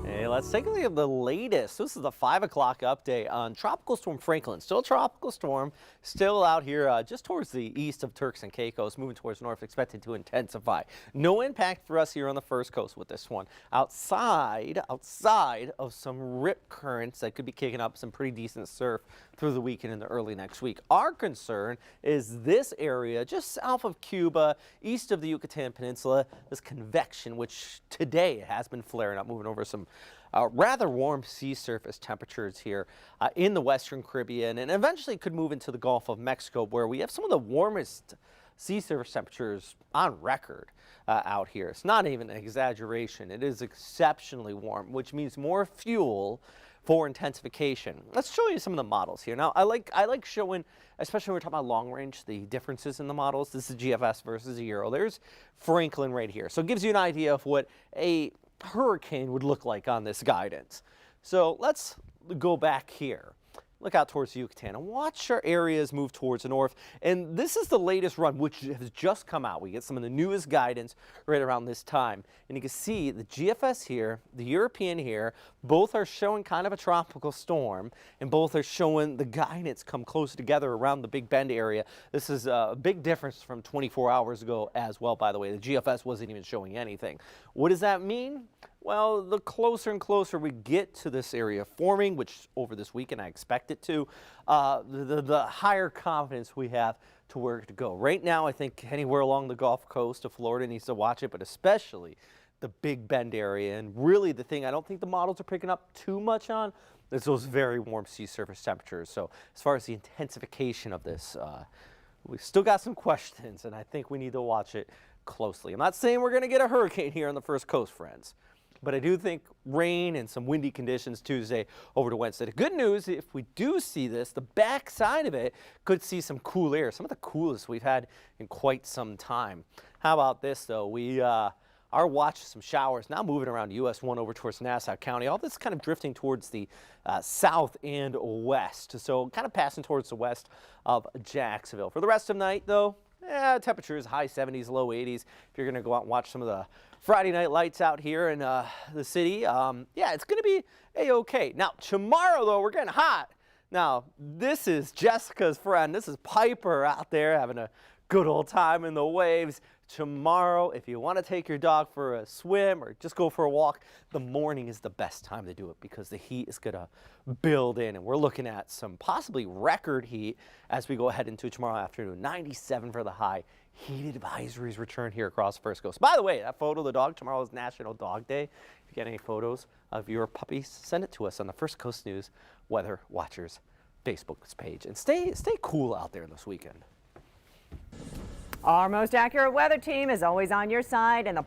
Hey, let's take a look at the latest. This is the 5 o'clock update on Tropical Storm Franklin. Still a tropical storm, still out here just towards the east of Turks and Caicos, moving towards north, expected to intensify. No impact for us here on the first coast with this one. Outside of some rip currents that could be kicking up some pretty decent surf through the weekend and the early next week. Our concern is this area just south of Cuba, east of the Yucatan Peninsula, this convection, which today has been flaring up, moving over some rather warm sea surface temperatures here in the Western Caribbean, and eventually could move into the Gulf of Mexico, where we have some of the warmest sea surface temperatures on record out here. It's not even an exaggeration. It is exceptionally warm, which means more fuel for intensification. Let's show you some of the models here. Now, I like showing, especially when we're talking about long range, the differences in the models. This is GFS versus a Euro. There's Franklin right here. So it gives you an idea of what a hurricane would look like on this guidance. So let's go back here. Look out towards the Yucatan and watch our areas move towards the north. And this is the latest run, which has just come out. We get some of the newest guidance right around this time. And you can see the GFS here, the European here, both are showing kind of a tropical storm, and both are showing the guidance come close together around the Big Bend area. This is a big difference from 24 hours ago as well, by the way. The GFS wasn't even showing anything. What does that mean? Well, the closer and closer we get to this area forming, which over this weekend I expect it to, the higher confidence we have to where to go. Right now, I think anywhere along the Gulf Coast of Florida needs to watch it, but especially the Big Bend area. And really the thing I don't think the models are picking up too much on is those very warm sea surface temperatures. So as far as the intensification of this, we've still got some questions, and I think we need to watch it closely. I'm not saying we're going to get a hurricane here on the first coast, friends, but I do think rain and some windy conditions Tuesday over to Wednesday. The good news, if we do see this, the backside of it could see some cool air, some of the coolest we've had in quite some time. How about this, though? We are watching some showers now moving around US 1 over towards Nassau County. All this kind of drifting towards the south and west, so kind of passing towards the west of Jacksonville. For the rest of the night, though, temperatures high 70s, low 80s. If you're going to go out and watch some of the Friday night lights out here in the city, yeah, it's going to be a-okay. Now, tomorrow, though, we're getting hot. Now, this is Jessica's friend. This is Piper out there having a good old time in the waves. Tomorrow, if you want to take your dog for a swim or just go for a walk, the morning is the best time to do it because the heat is going to build in, and we're looking at some possibly record heat as we go ahead into tomorrow afternoon. 97 for the high. Heat advisories return here across the first coast. By the way, that photo of the dog, tomorrow is National Dog Day. If you get any photos of your puppies, send it to us on the First Coast News Weather Watchers Facebook page. And stay cool out there this weekend. Our most accurate weather team is always on your side, and the